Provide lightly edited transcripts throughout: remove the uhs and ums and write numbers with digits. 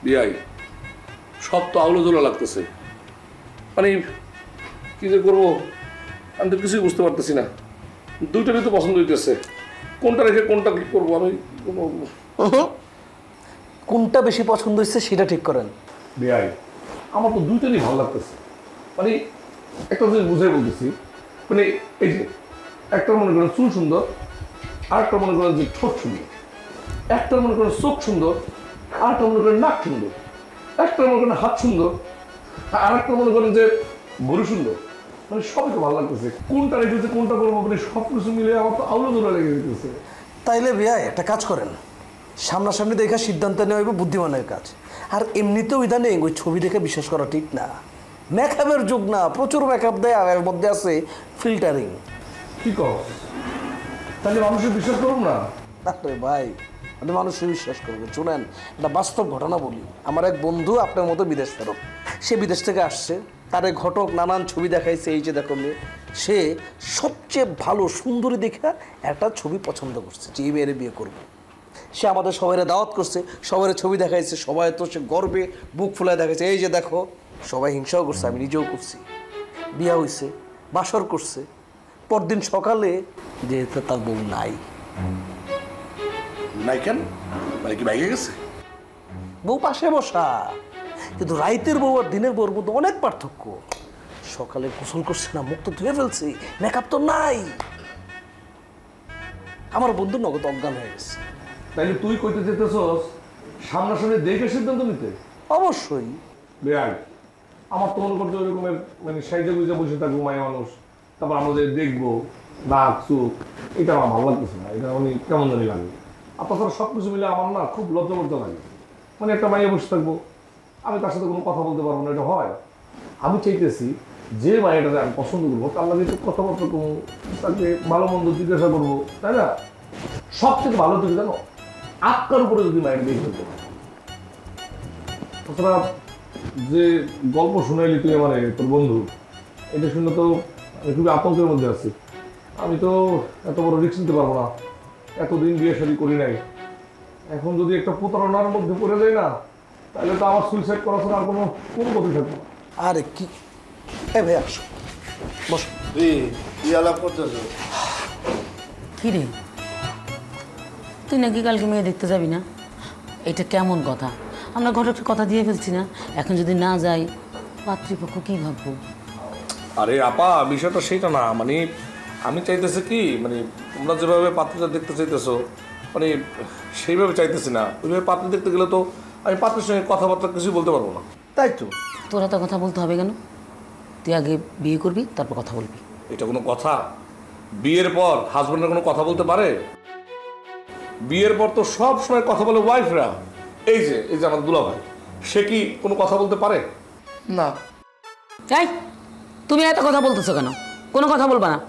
বিয়াই সব তো আউলো জোলা লাগতেছে, মানে কি যে করবো আমি তো কিছুই বুঝতে পারতেছি না। দুইটারই তো পছন্দ হইতেছে, কোনটা রেখে কোনটা কি করবো আমি। কোনটা বেশি পছন্দ হচ্ছে সেটা ঠিক করেন। বিয়াই আমার তো দুইটারই ভালো লাগতেছে, মানে একটা জিনিস বুঝাই বলতেছি, মানে এই যে একটা মনে করেন চুল সুন্দর, আর একটা মনে করেন যে ঠোঁট সুন্দর, একটা মনে করেন চোখ সুন্দর, আর একটা মনে করেন নাক সুন্দর, একটা মনে করেন হাত সুন্দর, আর একটা মনে করেন যে ভরি সুন্দর, মানে সবই তো ভালো লাগতেছে। কোনটা রেখেছে কোনটা করবো মানে সব কিছু মিলে আমার তো আউলো জোড়া লেগে যেতেছে। তাইলে ভাইয়া একটা কাজ করেন, সামনাসামনি দেখে সিদ্ধান্ত নেওয়া হইব বুদ্ধিমানের কাজ। আর এমনিতেও ইদানিং ওই ছবি দেখে বিশ্বাস করা ঠিক না, মেকআপের যুগ না, প্রচুর মেকআপ দেয়, আর এর মধ্যে আছে ফিল্টারিং। কি কর তাহলে মানুষের বিশ্বাস করুন না? আরে ভাই আপনি মানুষের বিশ্বাস করবেন? শুনেন একটা বাস্তব ঘটনা বলি। আমার এক বন্ধু আপনার মতো বিদেশ ফেরত, সে বিদেশ থেকে আসছে, তার এই ঘটক নানান ছবি দেখাইছে, এই যে দেখো মেয়ে, সে সবচেয়ে ভালো সুন্দরী দেখে একটা ছবি পছন্দ করছে যে এই মেয়ের বিয়ে করবে। সে আমাদের সবাইরে দাওয়াত করছে, সবাই ছবি দেখাইছে, সবাই তো সে গর্বে বুক ফুলায় দেখাইছে, এই যে দেখো। সবাই হিংসাও করছে, আমি নিজেও করছি। বিয়া হইছে, বাসর করছে, পরদিন সকালে যেহেতু তার বউ নাই। নাই কেন, মানে কি বাইকে গেছে? বউ পাশে বসা, কিন্তু রাইতের বউ আর দিনের বউর মধ্যে অনেক পার্থক্য। সকালে গোসল করছে না, মুখ তো ধুয়ে ফেলছি, মেকআপ তো নাই। আমার বন্ধু নগদ অজ্ঞান হয়ে গেছে। তাইলে তুই কইতে যেতেছস সামনাসামনি দেখে সিদ্ধান্ত নিতে? অবশ্যই। বেআই আমার তো মনে করতে ওইরকমের মানে সাইজে বুঝে বসে থাকবো মায়ের মানুষ, তারপর আমরা যে দেখবো নাক চোখ, এটা আমার ভালো লাগতেছে না, এটা আমি কেমন জানি লাগে। আর তাছাড়া সব কিছু মিলে আমার না খুব লজ্জা লাগে, মানে একটা মাইয়ে বসে থাকবো, আমি তার সাথে কোনো কথা বলতে পারবো না, এটা হয়? আমি চাইতেছি যে মায়েটাকে আমি পছন্দ করবো তার লাগে একটু কথাবার্তা করবো, তাকে ভালো মন্দ জিজ্ঞাসা করবো, তাই না? সবথেকে ভালো থেকে জানো আত্মার উপরে যদি মায়ের দিয়ে ফেলতে পারো। তাছাড়া যে গল্প শুনাইলি তুই মানে তোর বন্ধু, এটা শুনে তো আমি খুবই আতঙ্কের মধ্যে আছি। আমি তো এত বড় রিস্ক নিতে পারবো না, এতদিন বিয়ে শাদী করি নাই, এখন যদি একটা প্রতারণার মধ্যে পড়ে যায় না, তাহলে তো আমার সুইসাইড করা ছাড়া আর কোনো গতি থাকবে না। আরে কি এ ভাই আসো, বস। কি আলাপ করতেছ? কি রে, তুই নাকি কালকে মেয়ে দেখতে যাবি না? এটা কেমন কথা? আমরা ঘটককে কথা দিয়ে ফেলছি না, এখন যদি না যাই পাত্রীপক্ষ কি ভাববো? আরে আপা বিষয়টা সেইটা না, মানে আমি চাইতেছি কি, মানে তোমরা যেভাবে পাত্রটা দেখতে চাইতেছো মানে সেইভাবে চাইতেছি না। ওইভাবে পাত্র দেখতে গেলে তো আমি পাত্রের সঙ্গে কথাবার্তা কিছুই বলতে পারবো না। তাই তো। তোরা তো কথা বলতে হবে কেন? তুই আগে বিয়ে করবি, তারপর কথা বলবি। এটা কোনো কথা? বিয়ের পর হাজব্যান্ডের কোনো কথা বলতে পারে? বিয়ের পর তো সব সময় কথা বলে ওয়াইফরা। এই যে আমার দুলা ভাই, সে কি কোনো কথা বলতে পারে? না। এই তুমি এত কথা বলতেছো কেন? কোনো কথা বলবা না।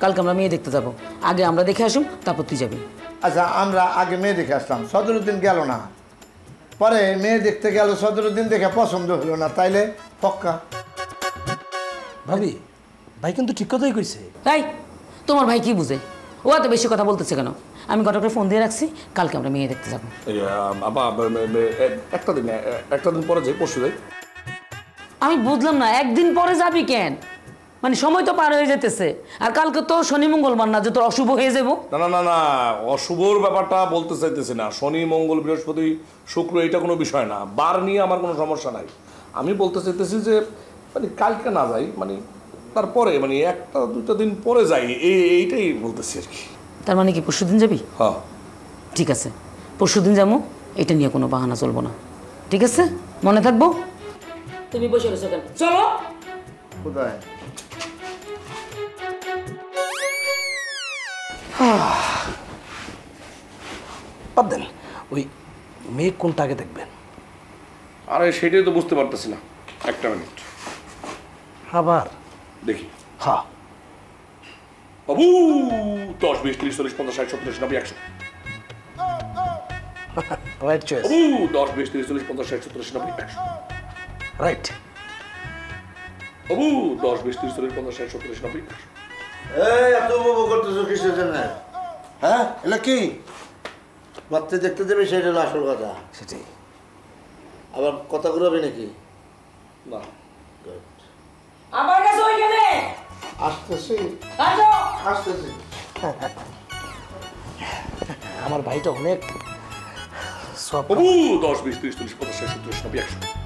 কালকে আমরা মেয়ে দেখতে যাব, আগে আমরা দেখে আসুন, তারপর তুই যাবি। আচ্ছা আমরা আগে মেয়ে দেখে আসলাম, 17 দিন গেল না, পরে মেয়ে দেখতে গেল, 17 দিন দেখে পছন্দ হলো না, তাইলে পক্কা। ভাবি ভাই কিন্তু ঠিক কথাই কইছে। এই তোমার ভাই কি বুঝে? ও এত বেশি কথা বলতেছে কেন? আমি ঘটকের ফোন দিয়ে রাখছি, কালকে আমরা মেয়ে দেখতে যাবো। একটা দিন পরে যাই, পরশু যাই। আমি বুঝলাম না, একদিন পরে যাবি কেন? মানে সময় তো পার হয়ে যেতেছে, আর কালকে তো শনি মঙ্গলবার না যে তোর অশুভ হয়ে যাবো? না, অশুভর ব্যাপারটা বলতে চাইতেছি না। শনি মঙ্গল বৃহস্পতি শুক্র এটা কোনো বিষয় না, বার নিয়ে আমার কোনো সমস্যা নাই। আমি বলতে চাইতেছি যে মানে কালকে না যাই, মানে তারপরে মানে 1-2 দিন পরে যাই, এইটাই বলতেছি আর কি। তার মানে কি পরশুদিন যাবি? হ্যাঁ ঠিক আছে, পরশুদিন যাবো, এটা নিয়ে কোনো বাহানা চলবো না, ঠিক আছে? মনে থাকবো। তুমি বসে রয়েছো কেন? চলো। কোথায়? বাদ দেন, ওই মেয়ে কোনটা আগে দেখবেন? আরে সেটাই তো বুঝতে পারতেছি না। একটা মিনিট আবার দেখি। হ্যাঁ বাবু 10, 20, 30, 40, 50, 60, 70, 80, 90, 100। Right choice. বাবু 10, 20, 30, 40, 50, 60, 70, 80, 90, 100। রাইট। বাবু 10, 20, 30, 40, 50, 60, 70, 80, 90, 100। এই এত উপভোগ করতেছো কিসের জন্য? হ্যাঁ এটা কি? বাচ্চা দেখতে দেবে সেটা হলো আসল কথা। সেটাই। আবার কথা ঘুরাবি নাকি? না, গুড। আমার কাছে ওইখানে আসতেছি আসো। আসতেছি। আমার ভাইটা অনেক সব 10, 20, 30, 40, 50, 60, 70, 80, 90, 100